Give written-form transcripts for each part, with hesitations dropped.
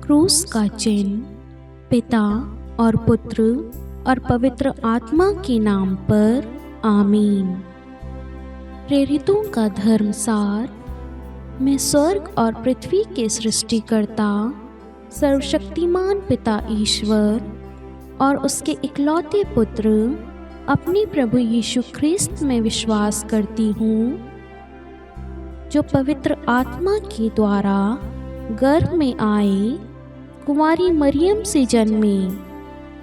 क्रूस का चिन्ह पिता और पुत्र और पवित्र आत्मा के नाम पर आमीन। प्रेरितों का धर्मसार। मैं स्वर्ग और पृथ्वी के सृष्टिकर्ता सर्वशक्तिमान पिता ईश्वर और उसके इकलौते पुत्र अपने प्रभु यीशु ख्रिस्त में विश्वास करती हूँ, जो पवित्र आत्मा के द्वारा गर्भ में आए, कुंवारी मरियम से जन्मे,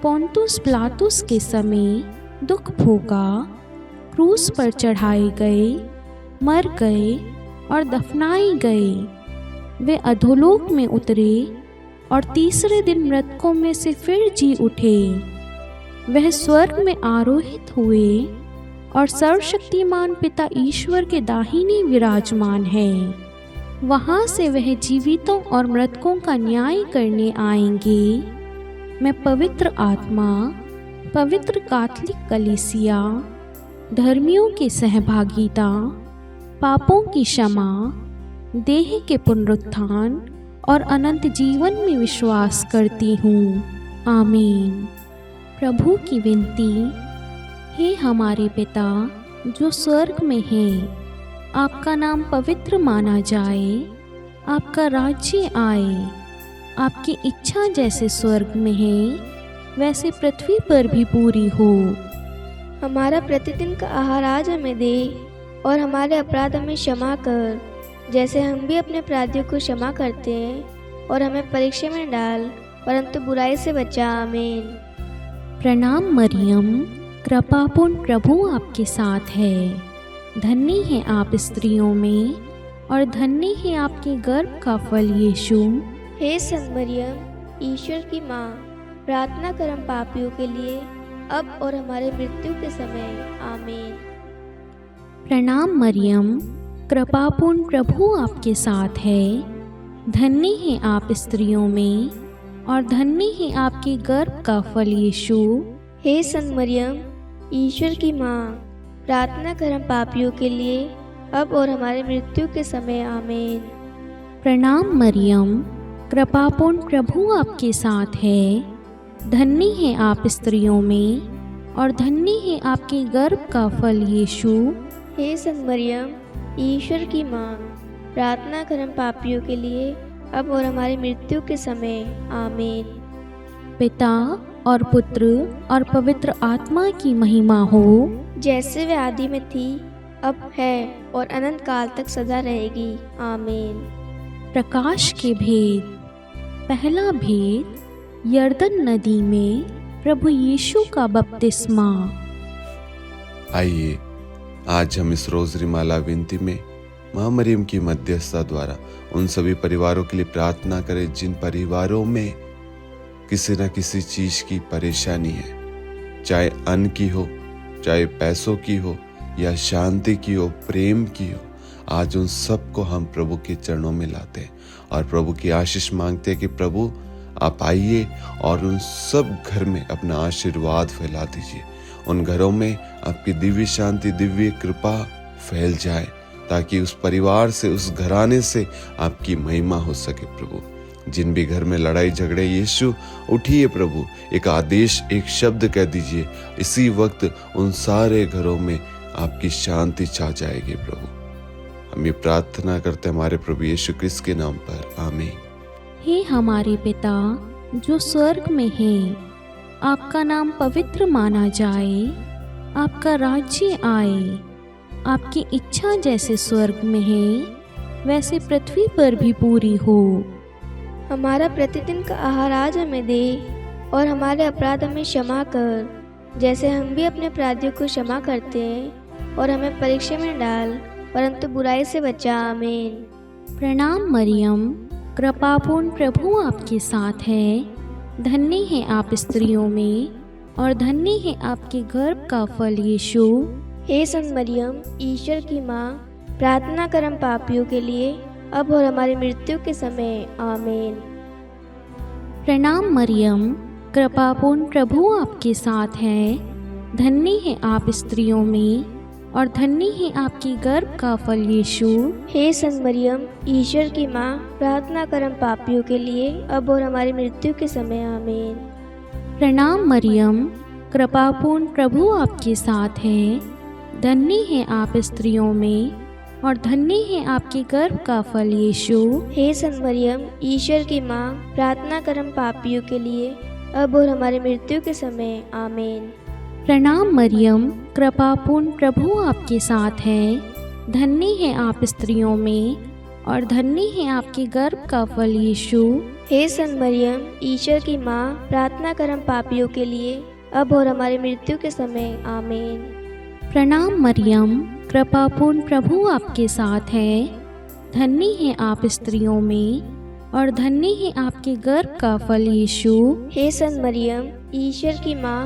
पोंतुस पिलातुस के समय दुख भोगा, क्रूस पर चढ़ाए गए, मर गए और दफनाए गए। वे अधोलोक में उतरे और तीसरे दिन मृतकों में से फिर जी उठे। वह स्वर्ग में आरोहित हुए और सर्वशक्तिमान पिता ईश्वर के दाहिने विराजमान है। वहाँ से वह जीवितों और मृतकों का न्याय करने आएंगे। मैं पवित्र आत्मा, पवित्र कैथोलिक कलीसिया, धर्मियों की सहभागिता, पापों की क्षमा, देह के पुनरुत्थान और अनंत जीवन में विश्वास करती हूँ। आमीन। प्रभु की विनती। हे हमारे पिता जो स्वर्ग में है, आपका नाम पवित्र माना जाए, आपका राज्य आए, आपकी इच्छा जैसे स्वर्ग में है वैसे पृथ्वी पर भी पूरी हो। हमारा प्रतिदिन का आहार आज हमें दे और हमारे अपराध हमें क्षमा कर, जैसे हम भी अपने अपराधियों को क्षमा करते हैं, और हमें परीक्षा में डाल परंतु बुराई से बचा। आमीन। प्रणाम मरियम, कृपापूर्ण प्रभु आपके साथ है। धन्य है आप स्त्रियों में और धन्य है आपके गर्भ का फल यीशु। हे संत मरियम, ईश्वर की माँ, प्रार्थना कर हम पापियों के लिए, अब और हमारे मृत्यु के समय। आमीन। प्रणाम मरियम, कृपापूर्ण प्रभु आपके साथ है। धन्य है आप स्त्रियों में और धन्य है आपके गर्भ का फल यीशु। हे संत मरियम, ईश्वर की माँ, प्रार्थना कर हम पापियों के लिए, अब और हमारे मृत्यु के समय। आमीन। प्रणाम मरियम, कृपापूर्ण प्रभु आपके साथ है। धन्य है आप स्त्रियों में और धन्य है आपके गर्भ का फल यीशु। हे संत मरियम, ईश्वर की माँ, प्रार्थना कर हम पापियों के लिए, अब और हमारी मृत्यु के समय। आमीन। पिता और पुत्र और पवित्र आत्मा की महिमा हो, जैसे वे आदि में थी, अब है और अनंत काल तक सदा रहेगी। आमीन। प्रकाश के भेद। पहला भेद, यरदन नदी में प्रभु यीशु का बपतिस्मा। आइए आज हम इस रोजरी माला विनती में माँ मरियम की मध्यस्थता द्वारा उन सभी परिवारों के लिए प्रार्थना करें जिन परिवारों में किसी न किसी चीज की परेशानी है, चाहे अन्न की हो, चाहे पैसों की हो, या शांति की हो, प्रेम की हो। आज उन सब को हम प्रभु के चरणों में लाते हैं और प्रभु की आशीष मांगते हैं कि प्रभु आप आइए और उन सब घर में अपना आशीर्वाद फैला दीजिए। उन घरों में आपकी दिव्य शांति, दिव्य कृपा फैल जाए, ताकि उस परिवार से, उस घराने से आपकी महिमा हो सके। प्रभु जिन भी घर में लड़ाई झगड़े, यीशु उठिए प्रभु, एक आदेश, एक शब्द कह दीजिए, इसी वक्त उन सारे घरों में आपकी शांति छा जाएगी। प्रभु हम ये प्रार्थना करते हमारे प्रभु यीशु क्रिस्त के नाम पर। आमीन। हे हमारे पिता जो स्वर्ग में है, आपका नाम पवित्र माना जाए, आपका राज्य आए, आपकी इच्छा जैसे स्वर्ग में है वैसे पृथ्वी पर भी पूरी हो। हमारा प्रतिदिन का आहार आज हमें दे और हमारे अपराध हमें क्षमा कर, जैसे हम भी अपने अपराधियों को क्षमा करते हैं, और हमें परीक्षा में डाल परंतु बुराई से बचा। आमीन। प्रणाम मरियम, कृपापूर्ण प्रभु आपके साथ है। धन्य है आप स्त्रियों में और धन्य है आपके गर्भ का फल यीशु। हे संत मरियम, ईश्वर की माँ, प्रार्थना कर हम पापियों के लिए, अब और हमारी मृत्यु के समय। आमीन। प्रणाम मरियम, कृपापूर्ण प्रभु आपके साथ है। धन्य है आप स्त्रियों में और धन्य है आपकी गर्भ का फल यीशु। हे संत मरियम, ईश्वर की माँ, प्रार्थना कर हम पापियों के लिए, अब और हमारी मृत्यु के समय। आमीन। प्रणाम मरियम, कृपापूर्ण प्रभु आपके साथ है। धन्य है आप स्त्रियों में और धन्य है आपके गर्भ का फल यीशु। हे संत मरियम, ईश्वर की माँ, प्रार्थना कर हम पापियों के लिए, अब और हमारी मृत्यु के समय। आमीन। प्रणाम मरियम, कृपापूर्ण प्रभु आपके साथ है। धन्य है आप स्त्रियों में और धन्य है आपके गर्भ का फल यीशु। हे संत मरियम, ईश्वर की माँ, प्रार्थना कर हम पापियों के लिए, अब और हमारी मृत्यु के समय। आमीन। प्रणाम मरियम, कृपापूर्ण प्रभु आपके साथ है। धन्य है आप स्त्रियों में और धन्य है आपके गर्भ का फल यीशु। हे संत मरियम, ईश्वर की माँ,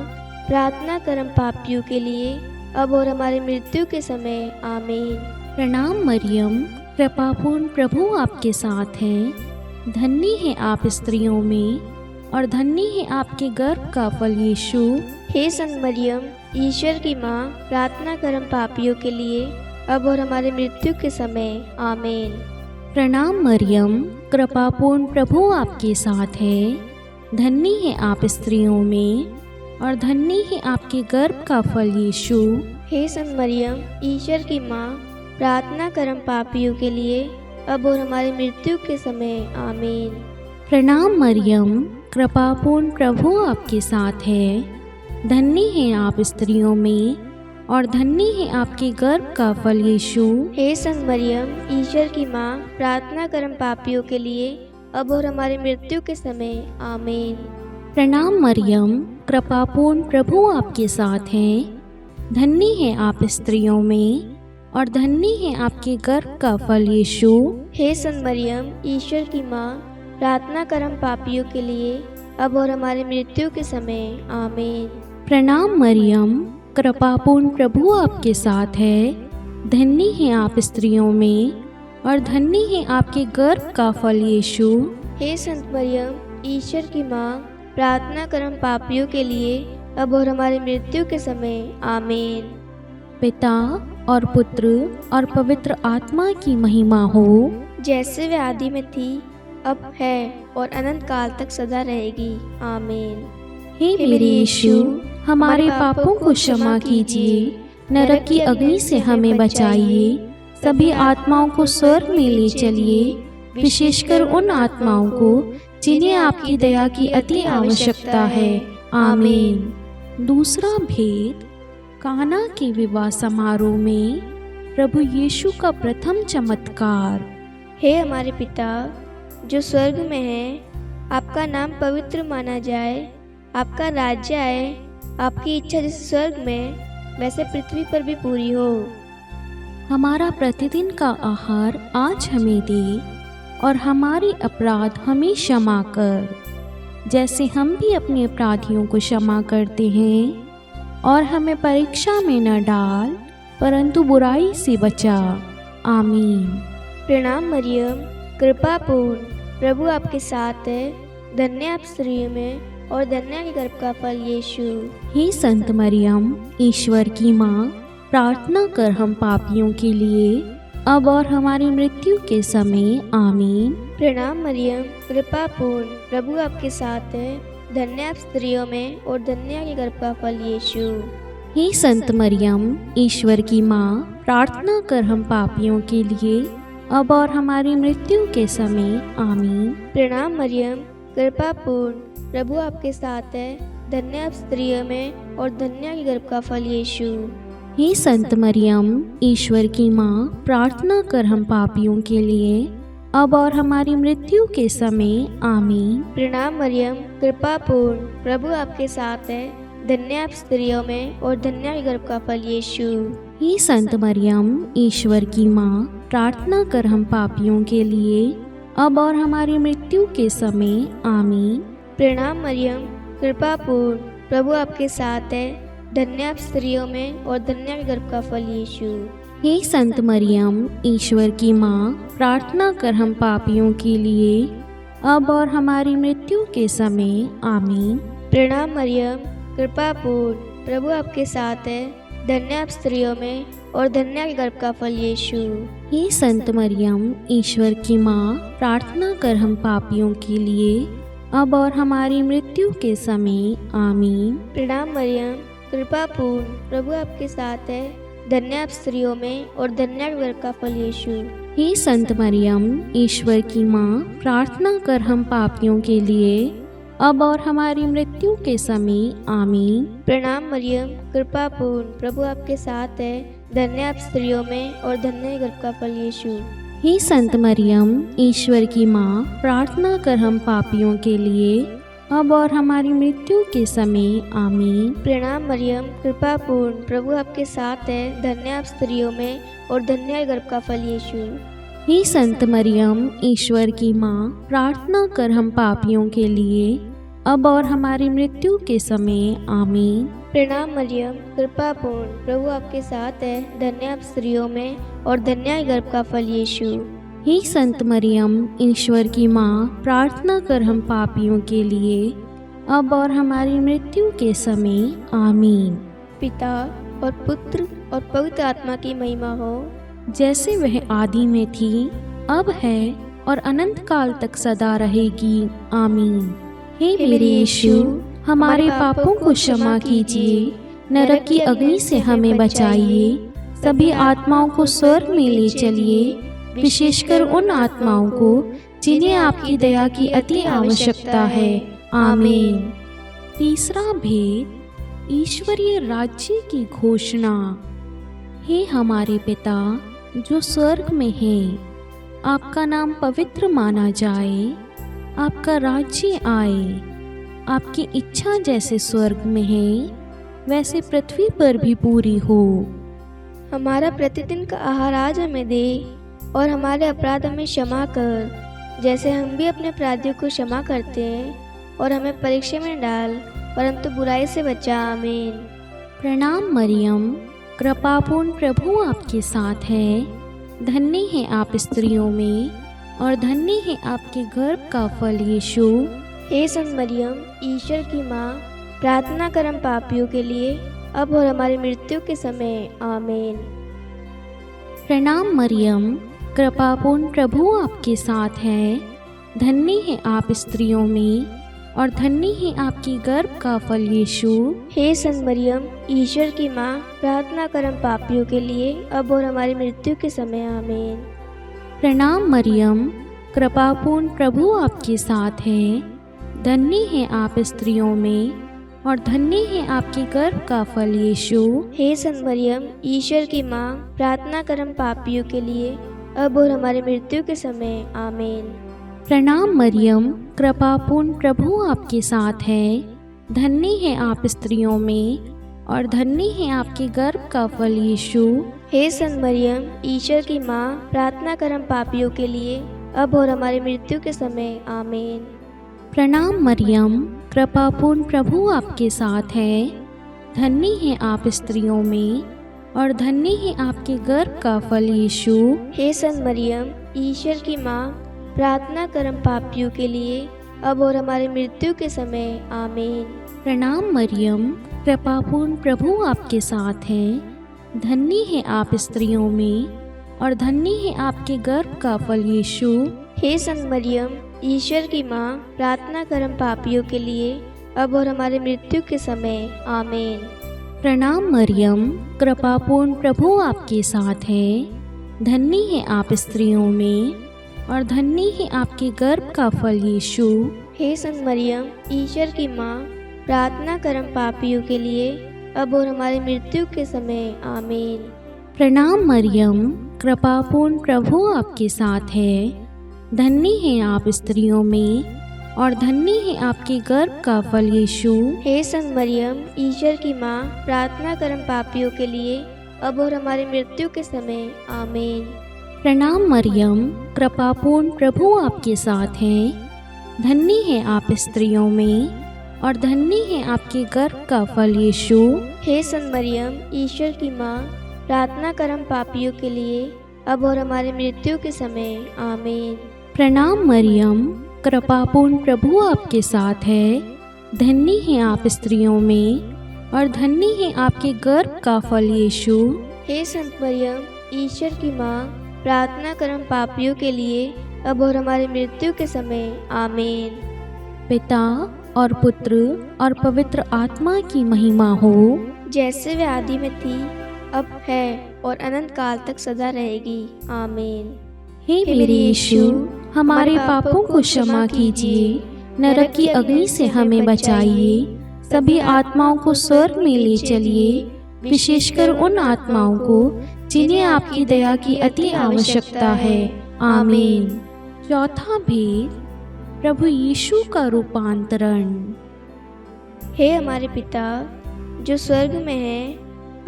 प्रार्थना कर हम पापियों के लिए, अब और हमारी मृत्यु के समय। आमीन। प्रणाम मरियम, कृपापूर्ण प्रभु आपके साथ है। धन्य है आप स्त्रियों में और धन्य है आपके गर्भ का फल यीशु। हे संत मरियम, ईश्वर की माँ, प्रार्थना कर हम पापियों के लिए, अब और हमारी मृत्यु के समय। आमीन। प्रणाम मरियम, कृपापूर्ण प्रभु आपके साथ है। धन्य है आप स्त्रियों में और धन्य है आपके गर्भ का फल यीशु। हे संत मरियम, ईश्वर की माँ, प्रार्थना कर हम पापियों के लिए, अब और हमारी मृत्यु के समय। आमीन। प्रणाम मरियम, कृपापूर्ण प्रभु आपके साथ है। धन्य है आप स्त्रियों में और धन्य है आपके गर्भ का फल यीशु। हे संत मरियम, ईश्वर की माँ, प्रार्थना कर हम पापियों के लिए, अब और हमारी मृत्यु के समय। आमीन। प्रणाम मरियम, कृपापूर्ण प्रभु आपके साथ है। धन्य है आप स्त्रियों में और धन्य है आपके गर्भ का फल यीशु। हे संत मरियम, ईश्वर की माँ, प्रार्थना कर हम पापियों के लिए, अब और हमारी मृत्यु के समय। आमीन। प्रणाम मरियम, कृपापूर्ण प्रभु आपके साथ है। धन्य है आप स्त्रियों में और धन्य है आपके गर्भ का फल यीशु। हे संत मरियम, ईश्वर की माँ, प्रार्थना कर हम पापियों के लिए, अब और हमारी मृत्यु के समय। आमीन। पिता और पुत्र और पवित्र आत्मा की महिमा हो, जैसे वे आदि में थी, अब है और अनंत काल तक सदा रहेगी। आमीन। हे मेरे यीशु, हमारे पापों को क्षमा कीजिए, नरक की अग्नि से हमें बचाइए, सभी आत्माओं को स्वर्ग में ले चलिए, विशेषकर उन आत्माओं को जिन्हें आपकी दया की अति आवश्यकता है। आमीन। दूसरा भेद, काना के विवाह समारोह में प्रभु यीशु का प्रथम चमत्कार। हे हमारे पिता जो स्वर्ग में है, आपका नाम पवित्र माना जाए, आपका राज्य आए, आपकी इच्छा जैसे स्वर्ग में वैसे पृथ्वी पर भी पूरी हो। हमारा प्रतिदिन का आहार आज हमें दे और हमारे अपराध हमें क्षमा कर, जैसे हम भी अपने अपराधियों को क्षमा करते हैं, और हमें परीक्षा में न डाल परंतु बुराई से बचा। आमीन। प्रणाम मरियम, कृपा पूर्ण, प्रभु आपके साथ है। धन्य आप स्त्रियों में और धन्य के गर्भ का फल यीशु। हे संत मरियम, ईश्वर की माँ, प्रार्थना कर हम पापियों के लिए, अब और हमारी मृत्यु के समय। आमीन। प्रणाम मरियम, कृपा पूर्ण, प्रभु आपके साथ है। धन्य आप स्त्रियों में और धन्य के गर्भ का फल यीशु। हे संत मरियम, ईश्वर की माँ, प्रार्थना कर हम पापियों के लिए, अब और हमारी मृत्यु के समय। आमीन। प्रणाम मरियम, कृपा पूर्ण, प्रभु आपके साथ है। धन्य आप स्त्रियों में और धन्य के गर्भ का फल यीशु। हे संत मरियम, ईश्वर की माँ, प्रार्थना कर हम पापियों के लिए, अब और हमारी मृत्यु के समय। आमीन। प्रणाम मरियम, कृपा पूर्ण, प्रभु आपके साथ है। धन्य आप स्त्रियों में और धन्य के गर्भ का फल यीशु। हे संत मरियम, ईश्वर की माँ, प्रार्थना कर हम पापियों के लिए, अब और हमारी मृत्यु के समय। आमीन। प्रणाम मरियम, कृपा पूर्ण, प्रभु आपके साथ है। धन्य आप स्त्रियों में और धन्य के गर्भ का फल यीशु। हे संत मरियम, ईश्वर की माँ, प्रार्थना कर हम पापियों के लिए, अब और हमारी मृत्यु के समय। आमीन। प्रणाम मरियम, कृपा पूर्ण, प्रभु आपके साथ है। धन्य आप स्त्रियों में और धन्य है गर्भ का फल यीशु। हे संत मरियम, ईश्वर की माँ, प्रार्थना कर हम पापियों के लिए, अब और हमारी मृत्यु के समय। आमीन। प्रणाम मरियम, कृपा पूर्ण, प्रभु आपके साथ है, धन्य आप स्त्रियों में और धन्य है गर्भ का फल यीशु। हे संत मरियम, ईश्वर की माँ, प्रार्थना कर हम पापियों के लिए, अब और हमारी मृत्यु के समय। आमीन। प्रणाम मरियम, कृपा पूर्ण, प्रभु आपके साथ है, धन्य आप स्त्रियों में और धन्य है गर्भ का फल यीशु। हे संत मरियम, ईश्वर की माँ, प्रार्थना कर हम पापियों के लिए, अब और हमारी मृत्यु के समय। आमीन। प्रणाम मरियम, कृपा पूर्ण, प्रभु आपके साथ है, धन्य आप स्त्रियों में और धन्य है गर्भ का फल यीशु। हे संत मरियम, ईश्वर की माँ, प्रार्थना कर हम पापियों के लिए, अब और हमारी मृत्यु के समय। आमीन। प्रणाम मरियम, कृपा पूर्ण, प्रभु आपके साथ है, धन्य आप स्त्रियों में और धन्य है गर्भ का फल यीशु। हे संत मरियम, ईश्वर की माँ, प्रार्थना कर हम पापियों के लिए, अब और हमारी मृत्यु के समय। आमीन। पिता और पुत्र और पवित्र आत्मा की महिमा हो, जैसे वह आदि में थी, अब है और अनंत काल तक सदा रहेगी। आमीन। हे मेरे यीशु, हमारे पापों को क्षमा कीजिए, नरक की अग्नि से हमें बचाइए, सभी आत्माओं को स्वर्ग में ले चलिए, विशेषकर उन आत्माओं को जिन्हें आपकी दया की अति आवश्यकता है। आमीन। तीसरा भेद, ईश्वरीय राज्य की घोषणा। हे हमारे पिता जो स्वर्ग में है, आपका नाम पवित्र माना जाए, आपका राज्य आए, आपकी इच्छा जैसे स्वर्ग में है वैसे पृथ्वी पर भी पूरी हो। हमारा प्रतिदिन का आहार आज हमें दे और हमारे अपराध हमें क्षमा कर, जैसे हम भी अपने अपराधियों को क्षमा करते हैं, और हमें परीक्षा में न डाल, परंतु बुराई से बचा। आमीन। प्रणाम मरियम, कृपापूर्ण, प्रभु आपके साथ है, धन्य है आप स्त्रियों में और धन्य है आपके गर्भ का फल यीशु। हे संत मरियम, ईश्वर की माँ, प्रार्थना कर हम पापियों के लिए, अब और हमारी मृत्यु के समय। आमीन। प्रणाम मरियम, कृपापूर्ण, प्रभु आपके साथ है, धन्य है आप स्त्रियों में और धन्य है आपकी गर्भ का फल यीशु। हे संत मरियम, ईश्वर की माँ, प्रार्थना कर हम पापियों के लिए, अब और हमारी मृत्यु के समय। आमीन। प्रणाम मरियम, कृपापूर्ण, प्रभु आपके साथ है, धन्य है आप स्त्रियों में और धन्य है आपके गर्भ का फल यीशु। हे संत मरियम, ईश्वर की माँ, प्रार्थना कर हम पापियों के लिए, अब और हमारी मृत्यु के समय। आमीन। प्रणाम मरियम, कृपापूर्ण, प्रभु आपके साथ है, धन्य है आप स्त्रियों में और धन्य है आपके गर्भ का फल यीशु। हे संत मरियम, ईश्वर की माँ, प्रार्थना कर हम पापियों के लिए, अब और हमारी मृत्यु के समय। आमीन। प्रणाम मरियम, कृपापूर्ण, प्रभु आपके साथ है, धन्य है आप स्त्रियों में और धन्य है आपके गर्भ का फल यीशु। हे संत मरियम, ईश्वर की माँ, प्रार्थना कर हम पापियों के लिए, अब और हमारी मृत्यु के समय। आमीन। प्रणाम मरियम, कृपापूर्ण, प्रभु आपके साथ है, धन्य है आप स्त्रियों में और धन्य है आपके गर्भ का फल यीशु। हे संत मरियम, ईश्वर की माँ, प्रार्थना कर हम पापियों के लिए, अब और हमारे मृत्यु के समय। आमीन। प्रणाम मरियम, कृपापूर्ण, प्रभु आपके साथ है, धन्य है आप स्त्रियों में और धन्य है आपके गर्भ का फल यीशु। हे संत मरियम, ईश्वर की माँ, प्रार्थना कर हम पापियों के लिए, अब और हमारी मृत्यु के समय। आमीन। प्रणाम मरियम, कृपापूर्ण, प्रभु आपके साथ है, धन्य है आप स्त्रियों में और धन्य है आपके गर्भ का फल यीशु। हे संत मरियम, ईश्वर की माँ, प्रार्थना कर हम पापियों के लिए, अब और हमारी मृत्यु के समय। आमीन। प्रणाम मरियम, कृपापूर्ण, प्रभु आपके साथ है, धन्य है आप स्त्रियों में और धन्य है आपके गर्भ का फल यीशु। हे संत मरियम, ईश्वर की माँ, प्रार्थना कर हम पापियों के लिए, अब और हमारी मृत्यु के समय। आमीन। प्रणाम मरियम, कृपापूर्ण, प्रभु आपके साथ है, धन्य है आप स्त्रियों में और धन्य है आपके गर्भ का फल यीशु। हे संत मरियम, ईश्वर की माँ, प्रार्थना कर हम पापियों के लिए, अब और हमारी मृत्यु के समय। आमीन। पिता और पुत्र और पवित्र आत्मा की महिमा हो, जैसे वे आदि में थी, अब है और अनंत काल तक सदा रहेगी। आमीन। हे मेरे यीशु, हमारे पापों को क्षमा कीजिए, नरक की अग्नि से हमें बचाइए, सभी आत्माओं को स्वर्ग में ले चलिए, विशेषकर उन आत्माओं को जिन्हें आपकी दया की अति आवश्यकता है। आमीन। चौथा भेद, प्रभु यीशु का रूपांतरण। हे हमारे पिता जो स्वर्ग में है,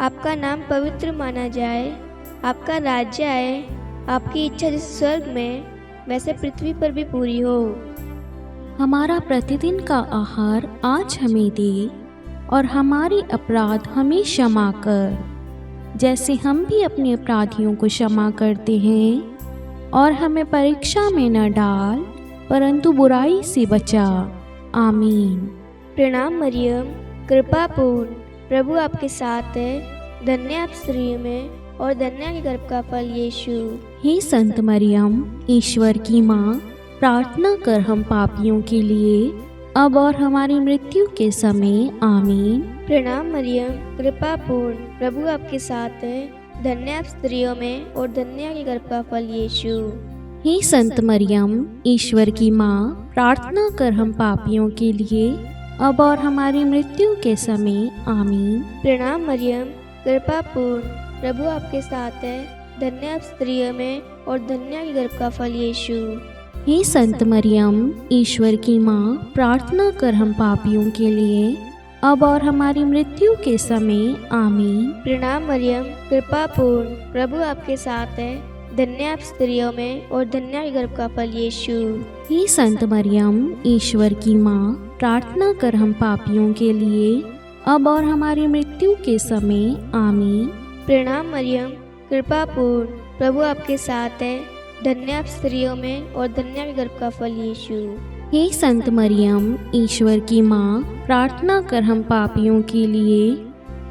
आपका नाम पवित्र माना जाए, आपका राज्य आए, आपकी इच्छा जैसे स्वर्ग में वैसे पृथ्वी पर भी पूरी हो। हमारा प्रतिदिन का आहार आज हमें दे, और हमारी अपराध हमें क्षमा कर, जैसे हम भी अपने अपराधियों को क्षमा करते हैं, और हमें परीक्षा में न डाल, परंतु बुराई से बचा। आमीन। प्रणाम मरियम, कृपा पूर्ण, प्रभु आपके साथ है, धन्य आप स्त्रियों में और धन्य के गर्भ का फल यीशु। हे संत मरियम, ईश्वर की माँ, प्रार्थना कर हम पापियों के लिए, अब और हमारी मृत्यु के समय। आमीन। प्रणाम मरियम, कृपा पूर्ण, प्रभु आपके साथ है, धन्य आप स्त्रियों में और धन्य के गर्भ का फल यीशु। हे संत मरियम, ईश्वर की माँ, प्रार्थना कर हम पापियों के लिए, अब और हमारी मृत्यु के समय। आमीन। प्रणाम मरियम, कृपा पूर्ण, प्रभु आपके साथ है, धन्य आप स्त्रियों में और धन्य के गर्भ का फल यीशु। हे संत मरियम, ईश्वर की माँ, प्रार्थना कर हम पापियों के लिए, अब और हमारी मृत्यु के समय। आमीन। प्रणाम मरियम, कृपा पूर्ण, प्रभु आपके साथ है, धन्य आप स्त्रियों में और धन्य के गर्भ का फल यीशु। हे संत मरियम, ईश्वर की माँ, प्रार्थना कर हम पापियों के लिए, अब और हमारी मृत्यु के समय। आमीन। प्रणाम मरियम, कृपा पूर्ण, प्रभु आपके साथ है, धन्य आप स्त्रियों में और धन्य के गर्भ का फल यीशु। हे संत मरियम, ईश्वर की माँ, प्रार्थना कर हम पापियों के लिए,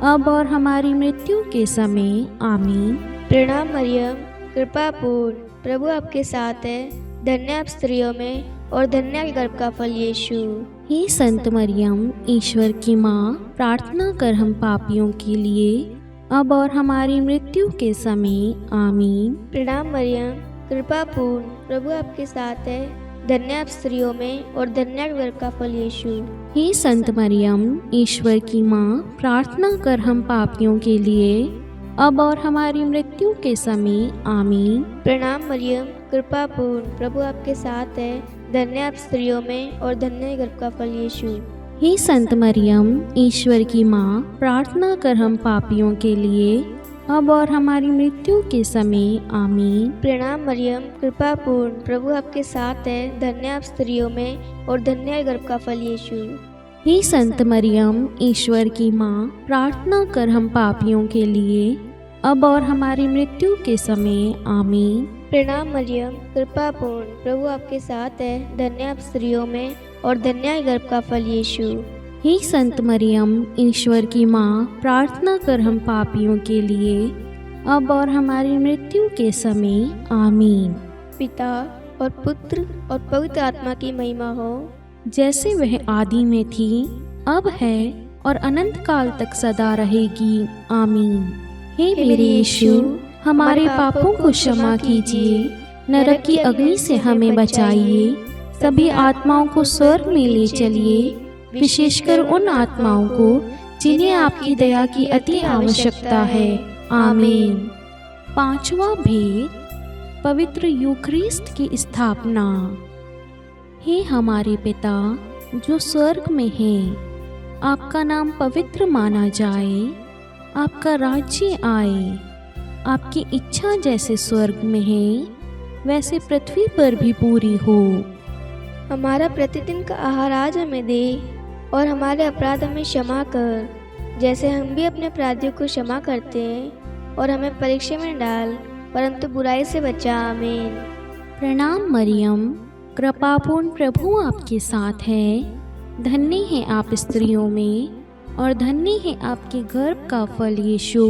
अब और हमारी मृत्यु के समय। आमीन। प्रणाम मरियम, कृपा पूर्ण, प्रभु आपके साथ है, धन्य आप स्त्रियों में और धन्य के गर्भ का फल यीशु। हे संत मरियम, ईश्वर की माँ, प्रार्थना कर हम पापियों के लिए, अब और हमारी मृत्यु के समय। आमीन। प्रणाम मरियम, कृपा पूर्ण, प्रभु आपके साथ है, धन्य आप स्त्रियों में और धन्य के गर्भ का फल यीशु। हे संत मरियम, ईश्वर की माँ, प्रार्थना कर हम पापियों के लिए, अब और हमारी मृत्यु के समय। आमीन। प्रणाम मरियम, कृपा पूर्ण, प्रभु आपके साथ है, धन्य आप स्त्रियों में और धन्य के गर्भ का फल यीशु। हे संत मरियम, ईश्वर की माँ, प्रार्थना कर हम पापियों के लिए, अब और हमारी मृत्यु के समय। आमीन। प्रणाम मरियम, कृपा पूर्ण, प्रभु आपके साथ है, धन्य आप स्त्रियों में और धन्य के गर्भ का फल यीशु। हे संत मरियम, ईश्वर की माँ, प्रार्थना कर हम पापियों के लिए, अब और हमारी मृत्यु के समय। आमीन। प्रणाम मरियम, कृपा पूर्ण, प्रभु आपके साथ है, धन्य आप स्त्रियों में और धन्य के गर्भ का फल यीशु। हे संत मरियम, ईश्वर की माँ, प्रार्थना कर हम पापियों के लिए, अब और हमारी मृत्यु के समय। आमीन। पिता और पुत्र और पवित्र आत्मा की महिमा हो, जैसे वह आदि में थी, अब है और अनंत काल तक सदा रहेगी। आमीन। हे मेरे यीशु, हमारे पापों को क्षमा कीजिए, नरक की अग्नि से हमें बचाइए, सभी आत्माओं को स्वर्ग में ले चलिए, विशेषकर उन आत्माओं को जिन्हें आपकी दया की अति आवश्यकता है। आमीन। पांचवा भेद, पवित्र यूखरिस्ट की स्थापना। हे हमारे पिता जो स्वर्ग में है, आपका नाम पवित्र माना जाए, आपका राज्य आए, आपकी इच्छा जैसे स्वर्ग में है वैसे पृथ्वी पर भी पूरी हो। हमारा प्रतिदिन का आहार आज हमें दे, और हमारे अपराध हमें क्षमा कर, जैसे हम भी अपने अपराधियों को क्षमा करते हैं, और हमें परीक्षा में डाल, परंतु बुराई से बचा। आमीन। प्रणाम मरियम, कृपापूर्ण, प्रभु आपके साथ है, धन्य है आप स्त्रियों में और धन्य है आपके गर्भ का फल यीशु।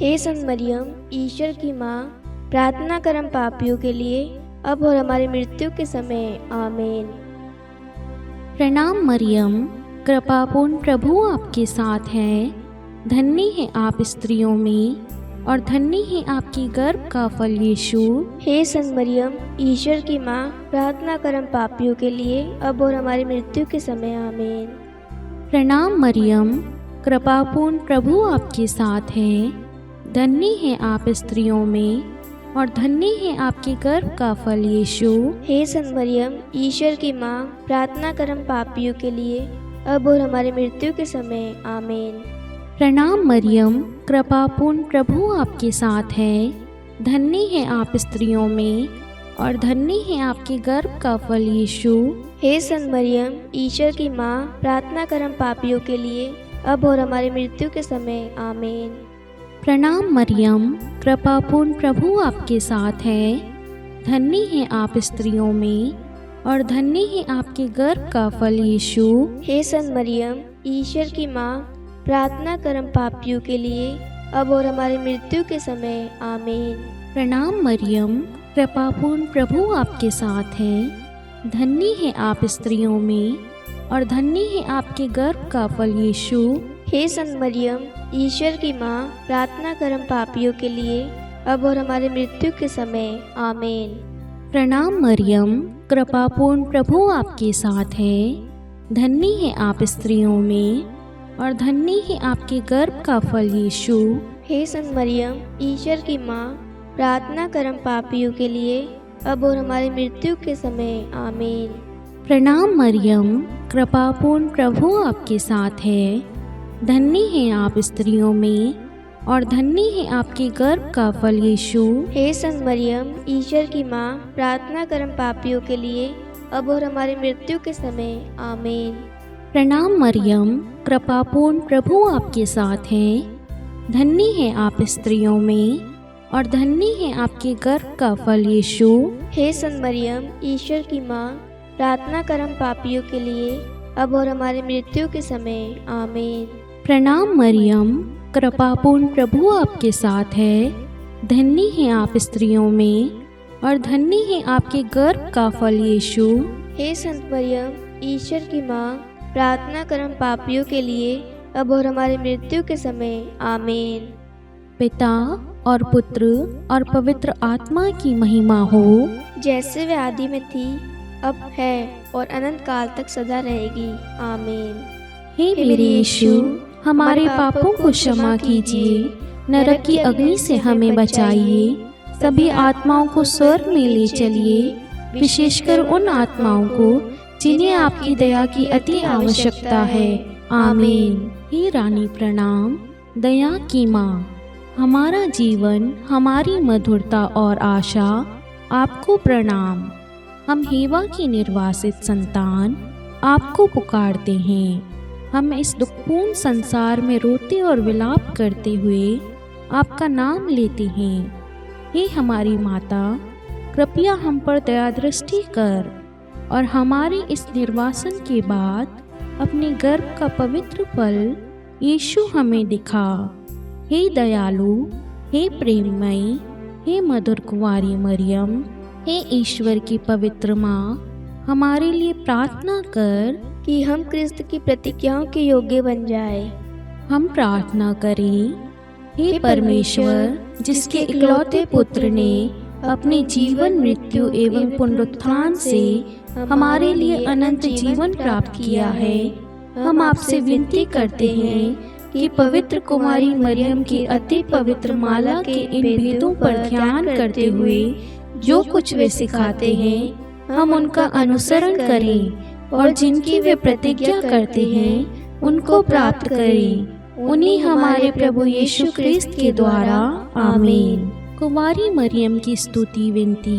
हे संत मरियम, ईश्वर की माँ, प्रार्थना कर हम पापियों के लिए, अब और हमारी मृत्यु के समय, आमीन। प्रणाम मरियम, कृपापूर्ण प्रभु आपके साथ है। धन्य है आप स्त्रियों में और धन्य है आपकी गर्भ का फल यीशु। हे संत मरियम, ईश्वर की माँ, प्रार्थना कर हम पापियों के लिए, अब और हमारी मृत्यु के समय, आमीन। प्रणाम मरियम, कृपापूर्ण प्रभु आपके साथ है। धन्य है आप स्त्रियों में और धन्य है आपके गर्भ का फल यीशु। हे संत मरियम, ईश्वर की माँ, प्रार्थना कर हम पापियों के लिए, अब और हमारी मृत्यु के समय, आमीन। प्रणाम मरियम, कृपापूर्ण प्रभु आपके साथ है। धन्य है आप स्त्रियों में और धन्य है आपके गर्भ का फल यीशु। हे संत मरियम, ईश्वर की माँ, प्रार्थना कर हम पापियों के लिए, अब और हमारी मृत्यु के समय, आमीन। प्रणाम मरियम, कृपापूर्ण प्रभु आपके साथ है। धन्य है आप स्त्रियों में और धन्य है आपके गर्भ का फल यीशु। हे संत मरियम, ईश्वर की माँ, प्रार्थना कर हम पापियों के लिए, अब और हमारी मृत्यु के समय, आमीन। प्रणाम मरियम, कृपापूर्ण प्रभु आपके साथ है। धन्य है आप स्त्रियों में और धन्य है आपके गर्भ का फल यीशु। हे संत मरियम, ईश्वर की माँ, प्रार्थना कर हम पापियों के लिए, अब और हमारी मृत्यु के समय, आमीन। प्रणाम मरियम, कृपापूर्ण प्रभु आपके साथ है। धन्य है आप स्त्रियों में और धन्य है आपके गर्भ का फल यीशु। हे संत मरियम, ईश्वर की माँ, प्रार्थना कर हम पापियों के लिए, अब और हमारी मृत्यु के समय, आमीन। प्रणाम मरियम, कृपापूर्ण प्रभु आपके साथ है। धन्य है आप स्त्रियों में और धन्य है आपके गर्भ का फल यीशु। हे संत मरियम, ईश्वर की माँ, प्रार्थना कर हम पापियों के लिए, अब और हमारी मृत्यु के समय, आमीन। प्रणाम मरियम, कृपापूर्ण प्रभु आपके साथ है। धन्य है आप स्त्रियों में और धन्य है आपके गर्भ का फल यीशु। हे संत मरियम, ईश्वर की माँ, प्रार्थना कर हम पापियों के लिए, अब और हमारी मृत्यु के समय, आमीन। प्रणाम मरियम, कृपापूर्ण प्रभु आपके साथ है। धन्य है आप स्त्रियों में और धन्य है आपके गर्भ का फल यीशु। हे संत मरियम, ईश्वर की माँ, प्रार्थना कर हम पापियों के लिए, अब और हमारी मृत्यु के समय, आमीन। पिता और पुत्र और पवित्र आत्मा की महिमा हो, जैसे वे आदि में थी, अब है और अनंत काल तक सदा रहेगी, आमीन। हे मेरे यीशु, हमारे पापों को क्षमा कीजिए, नरक की अग्नि से हमें बचाइए, सभी आत्माओं को स्वर्ग में ले चलिए, विशेषकर उन आत्माओं को जिन्हें आपकी दया की अति आवश्यकता है, आमीन। हे रानी प्रणाम, दया की माँ, हमारा जीवन, हमारी मधुरता और आशा, आपको प्रणाम। हम हेवा की निर्वासित संतान आपको पुकारते हैं। हम इस दुखपूर्ण संसार में रोते और विलाप करते हुए आपका नाम लेते हैं। हे हमारी माता, कृपया हम पर दया दृष्टि कर और हमारे इस निर्वासन के बाद अपने गर्भ का पवित्र फल यीशु हमें दिखा। हे दयालु, हे प्रेममयी, हे मधुर कुंवारी मरियम, हे ईश्वर की पवित्र माँ, हमारे लिए प्रार्थना कर कि हम क्रिस्त की प्रतिज्ञाओं के योग्य बन जाए। हम प्रार्थना करें। हे परमेश्वर, जिसके इकलौते पुत्र ने अपने जीवन, मृत्यु एवं पुनरुत्थान से हमारे लिए अनंत जीवन प्राप्त किया है, हम आपसे विनती करते हैं कि पवित्र कुमारी मरियम की अति पवित्र माला के इन भेदों पर ध्यान करते हुए जो कुछ वे सिखाते हैं, हम उनका अनुसरण करें और जिनकी वे प्रतिज्ञा करते हैं उनको प्राप्त करें। उन्हीं हमारे प्रभु यीशु क्रिस्त के द्वारा, आमीन। कुमारी मरियम की स्तुति विनती।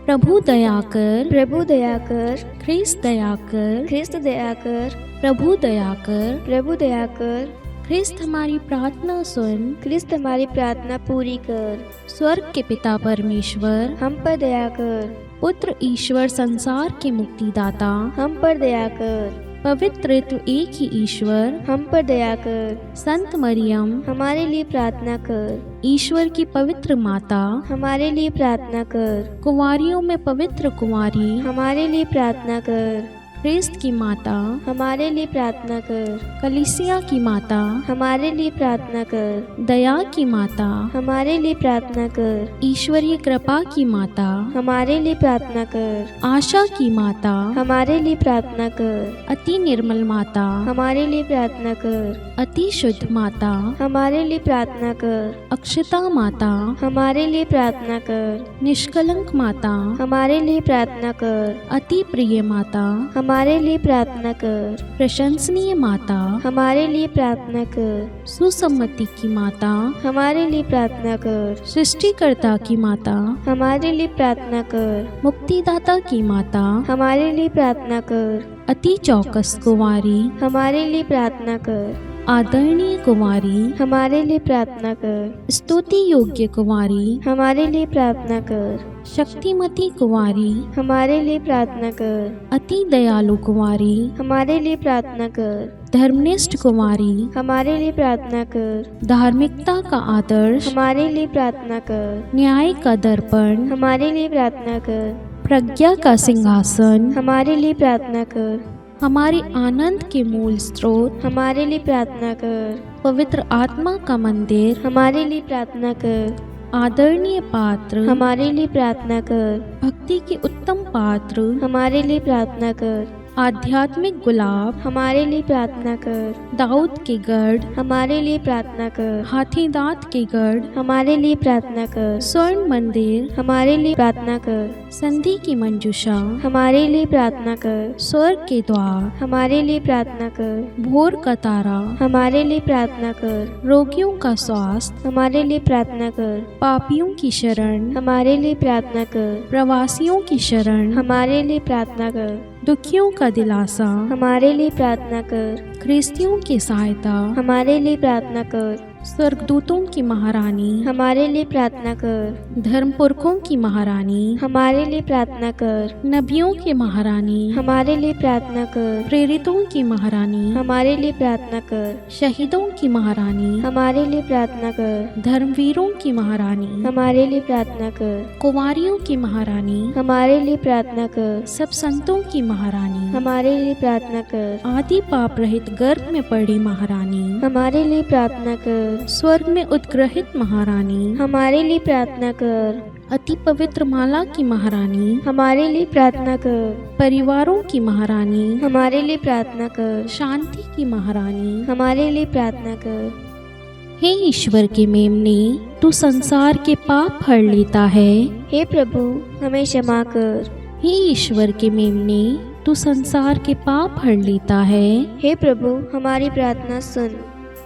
प्रभु दया कर, प्रभु दया कर, ख्रिस्त दया कर, ख्रिस्त दया कर, प्रभु दया कर, प्रभु दया कर, ख्रिस्त हमारी प्रार्थना सुन, ख्रिस्त हमारी प्रार्थना पूरी कर। स्वर्ग के पिता परमेश्वर, हम पर दया कर। पुत्र ईश्वर संसार के मुक्तिदाता, हम पर दया कर। पवित्र तो एक ही ईश्वर, हम पर दया कर। संत मरियम, हमारे लिए प्रार्थना कर। ईश्वर की पवित्र माता, हमारे लिए प्रार्थना कर। कुंवारियों में पवित्र कुंवारी, हमारे लिए प्रार्थना कर। ख्रिस्त की माता, हमारे लिए प्रार्थना कर। कलीसिया की माता, हमारे लिए प्रार्थना कर। दया की माता, हमारे लिए प्रार्थना कर। ईश्वरीय कृपा की माता, हमारे लिए प्रार्थना कर। आशा की माता, हमारे लिए प्रार्थना कर। अति निर्मल माता, हमारे लिए प्रार्थना कर। अति शुद्ध माता, हमारे लिए प्रार्थना कर। अक्षता माता, हमारे लिए प्रार्थना कर। निष्कलंक माता, हमारे लिए प्रार्थना कर। अति प्रिय माता, हमारे लिए प्रार्थना कर। प्रशंसनीय माता, हमारे लिए प्रार्थना कर। सुसम्मति की माता, हमारे लिए प्रार्थना कर। सृष्टिकर्ता की माता, हमारे लिए प्रार्थना कर। मुक्तिदाता की माता, हमारे लिए प्रार्थना कर। अति चौकस कुंवारी, हमारे लिए प्रार्थना कर। आदरणीय कुंवारी, हमारे लिए प्रार्थना कर। स्तुति योग्य कुंवारी, हमारे लिए प्रार्थना कर। शक्तिमती कुंवारी, हमारे लिए प्रार्थना कर। अति दयालु कुंवारी, हमारे लिए प्रार्थना कर। धर्मनिष्ठ कुंवारी, हमारे लिए प्रार्थना कर। धार्मिकता का आदर्श, हमारे लिए प्रार्थना कर। न्याय का दर्पण, हमारे लिए प्रार्थना कर। प्रज्ञा का सिंहासन, हमारे लिए प्रार्थना कर। हमारे आनंद के मूल स्रोत, हमारे लिए प्रार्थना कर। पवित्र आत्मा का मंदिर, हमारे लिए प्रार्थना कर। आदरणीय पात्र, हमारे लिए प्रार्थना कर। भक्ति के उत्तम पात्र, हमारे लिए प्रार्थना कर। आध्यात्मिक गुलाब, हमारे लिए प्रार्थना कर। दाऊद के गढ़, हमारे लिए प्रार्थना कर। हाथी दांत के गढ़, हमारे लिए प्रार्थना कर। स्वर्ण मंदिर, हमारे लिए प्रार्थना कर। संधि की मंजूषा, हमारे लिए प्रार्थना कर। स्वर्ग के द्वार, हमारे लिए प्रार्थना कर। भोर का तारा, हमारे लिए प्रार्थना कर। रोगियों का स्वास्थ्य, हमारे लिए प्रार्थना कर। पापियों की शरण, हमारे लिए प्रार्थना कर। प्रवासियों की शरण, हमारे लिए प्रार्थना कर। दुखियों का दिलासा, हमारे लिए प्रार्थना कर। ख्रिस्तियों की सहायता, हमारे लिए प्रार्थना कर। स्वर्गदूतों की महारानी, हमारे लिए प्रार्थना कर। धर्मपुरखों की महारानी, हमारे लिए प्रार्थना कर। नबियों की महारानी, हमारे लिए प्रार्थना कर। प्रेरितों की महारानी, हमारे लिए प्रार्थना कर। शहीदों की महारानी, हमारे लिए प्रार्थना कर। धर्मवीरों की महारानी, हमारे लिए प्रार्थना कर। कुंवारियों की महारानी, हमारे लिए प्रार्थना कर। सब संतों की महारानी, हमारे लिए प्रार्थना कर। आदि पाप रहित गर्भ में पड़ी महारानी, हमारे लिए प्रार्थना कर। स्वर्ग में उद्ग्रहित महारानी, हमारे लिए प्रार्थना कर। अति पवित्र माला की महारानी, हमारे लिए प्रार्थना कर। परिवारों की महारानी, हमारे लिए प्रार्थना कर। शांति की महारानी, हमारे लिए प्रार्थना कर। हे ईश्वर के मेमने, तू संसार के पाप हर लेता है। हे प्रभु, हमें क्षमा कर। हे ईश्वर के मेमने, तू संसार के पाप हर लेता है। हे प्रभु, हमारी प्रार्थना सुन।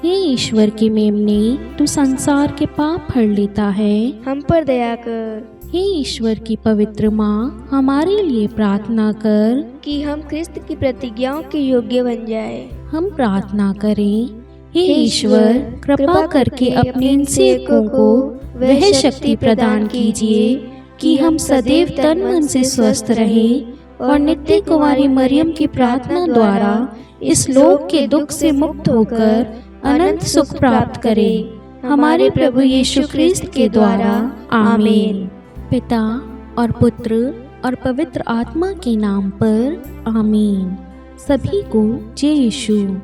हे ईश्वर के मेमने, तू संसार के पाप हर लेता है। हम पर दया कर। हे ईश्वर की पवित्र माँ, हमारे लिए प्रार्थना कर कि हम क्रिस्त की प्रतिज्ञाओं के योग्य बन जाए। हम प्रार्थना करें। हे ईश्वर, कृपा करके अपने इन सेवकों को वह शक्ति प्रदान कीजिए कि हम सदैव तन मन से स्वस्थ रहें और नित्य कुंवारी मरियम की प्रार्थना द्वारा इस लोक के दुख से मुक्त होकर अनंत सुख प्राप्त करें। हमारे प्रभु यीशु ख्रिस्त के द्वारा। आमीन। पिता और पुत्र और पवित्र आत्मा के नाम पर। आमीन। सभी को जय यीशु।